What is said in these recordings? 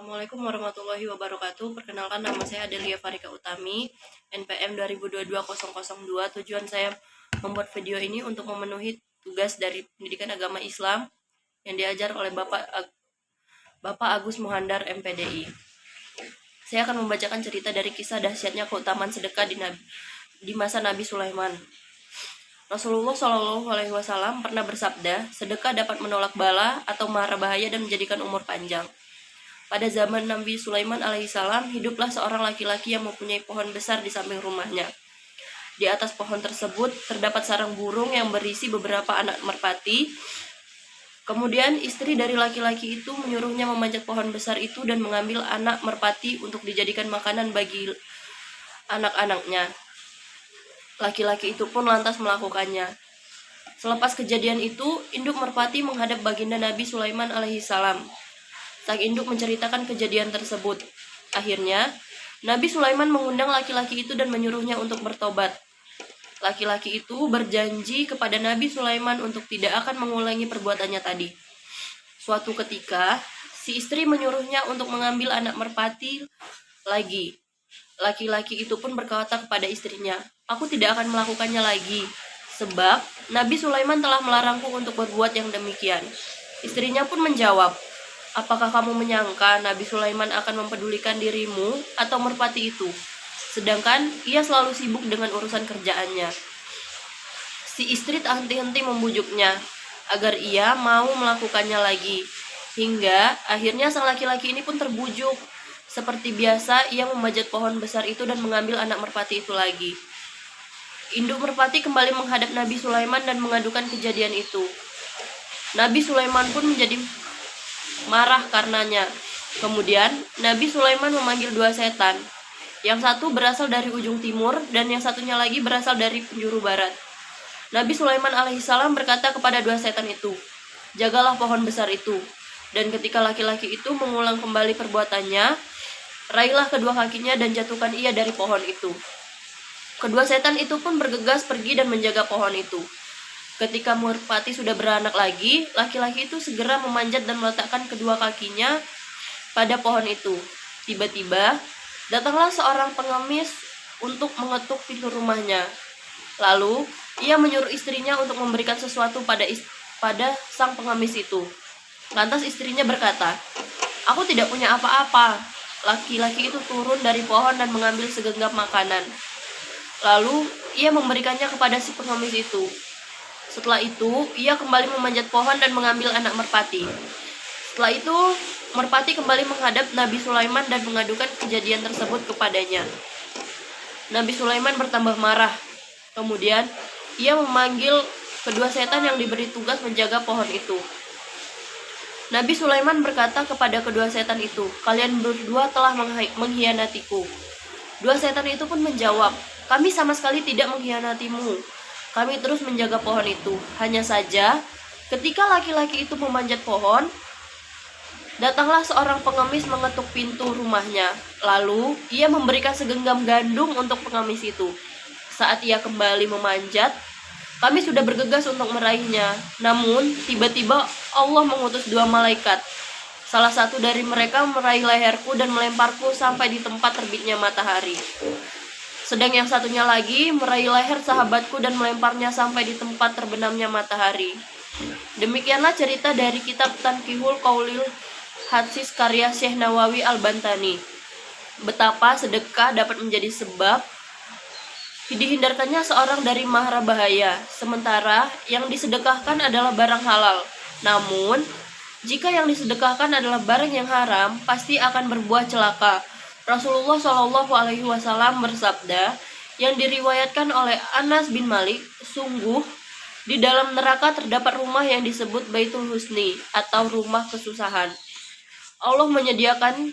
Assalamualaikum warahmatullahi wabarakatuh. Perkenalkan, nama saya Adelia Farika Utami, NPM 2022-002. Tujuan saya membuat video ini untuk memenuhi tugas dari Pendidikan Agama Islam yang diajar oleh Bapak Agus Muhandar MPDI. Saya akan membacakan cerita dari kisah dahsyatnya keutamaan sedekah di masa Nabi Sulaiman. Rasulullah Shallallahu Alaihi Wasallam pernah bersabda, sedekah dapat menolak bala atau mara bahaya dan menjadikan umur panjang. Pada zaman Nabi Sulaiman alaihissalam, hiduplah seorang laki-laki yang mempunyai pohon besar di samping rumahnya. Di atas pohon tersebut terdapat sarang burung yang berisi beberapa anak merpati. Kemudian istri dari laki-laki itu menyuruhnya memanjat pohon besar itu dan mengambil anak merpati untuk dijadikan makanan bagi anak-anaknya. Laki-laki itu pun lantas melakukannya. Selepas kejadian itu, induk merpati menghadap baginda Nabi Sulaiman alaihissalam. Sang induk menceritakan kejadian tersebut. Akhirnya, Nabi Sulaiman mengundang laki-laki itu dan menyuruhnya untuk bertobat. Laki-laki itu berjanji kepada Nabi Sulaiman untuk tidak akan mengulangi perbuatannya tadi. Suatu ketika, si istri menyuruhnya untuk mengambil anak merpati lagi. Laki-laki itu pun berkata kepada istrinya, "Aku tidak akan melakukannya lagi, sebab Nabi Sulaiman telah melarangku untuk berbuat yang demikian." Istrinya pun menjawab, "Apakah kamu menyangka Nabi Sulaiman akan mempedulikan dirimu atau merpati itu? Sedangkan ia selalu sibuk dengan urusan kerjaannya." Si istri tak henti-henti membujuknya agar ia mau melakukannya lagi. Hingga akhirnya sang laki-laki ini pun terbujuk. Seperti biasa, ia memanjat pohon besar itu dan mengambil anak merpati itu lagi. Induk merpati kembali menghadap Nabi Sulaiman dan mengadukan kejadian itu. Nabi Sulaiman pun menjadi marah karenanya. Kemudian Nabi Sulaiman memanggil dua setan. Yang satu berasal dari ujung timur dan yang satunya lagi berasal dari penjuru barat. Nabi Sulaiman alaihissalam berkata kepada dua setan itu, "Jagalah pohon besar itu." Dan ketika laki-laki itu mengulang kembali perbuatannya, raihlah kedua kakinya dan jatuhkan ia dari pohon itu. Kedua setan itu pun bergegas pergi dan menjaga pohon itu. Ketika merpati sudah beranak lagi, laki-laki itu segera memanjat dan meletakkan kedua kakinya pada pohon itu. Tiba-tiba, datanglah seorang pengemis untuk mengetuk pintu rumahnya. Lalu, ia menyuruh istrinya untuk memberikan sesuatu pada sang pengemis itu. Lantas istrinya berkata, "Aku tidak punya apa-apa." Laki-laki itu turun dari pohon dan mengambil segenggam makanan. Lalu, ia memberikannya kepada si pengemis itu. Setelah itu, ia kembali memanjat pohon dan mengambil anak merpati. Setelah itu, merpati kembali menghadap Nabi Sulaiman dan mengadukan kejadian tersebut kepadanya. Nabi Sulaiman bertambah marah. Kemudian, ia memanggil kedua setan yang diberi tugas menjaga pohon itu. Nabi Sulaiman berkata kepada kedua setan itu, "Kalian berdua telah mengkhianatiku." Dua setan itu pun menjawab, "Kami sama sekali tidak mengkhianatimu. Kami terus menjaga pohon itu. Hanya saja, ketika laki-laki itu memanjat pohon, datanglah seorang pengemis mengetuk pintu rumahnya. Lalu, ia memberikan segenggam gandum untuk pengemis itu. Saat ia kembali memanjat, kami sudah bergegas untuk meraihnya. Namun, tiba-tiba Allah mengutus dua malaikat. Salah satu dari mereka meraih leherku dan melemparku sampai di tempat terbitnya matahari. Sedang yang satunya lagi meraih leher sahabatku dan melemparnya sampai di tempat terbenamnya matahari. Demikianlah cerita dari kitab Tanqihul Qaulil Hadis karya Syekh Nawawi Al-Bantani. Betapa sedekah dapat menjadi sebab dihindarkannya seorang dari mara bahaya, sementara yang disedekahkan adalah barang halal. Namun, jika yang disedekahkan adalah barang yang haram, pasti akan berbuah celaka. Rasulullah Shallallahu Alaihi Wasallam bersabda, yang diriwayatkan oleh Anas bin Malik, "Sungguh di dalam neraka terdapat rumah yang disebut Baitul Husni atau rumah kesusahan. Allah menyediakan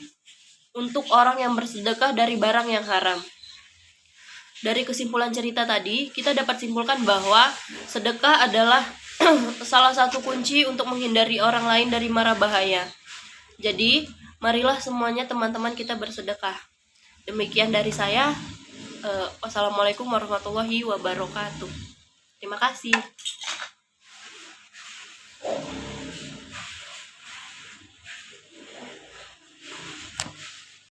untuk orang yang bersedekah dari barang yang haram." Dari kesimpulan cerita tadi, kita dapat simpulkan bahwa sedekah adalah salah satu kunci untuk menghindari orang lain dari mara bahaya. Jadi, marilah semuanya teman-teman kita bersedekah. Demikian dari saya. Wassalamualaikum warahmatullahi wabarakatuh. Terima kasih.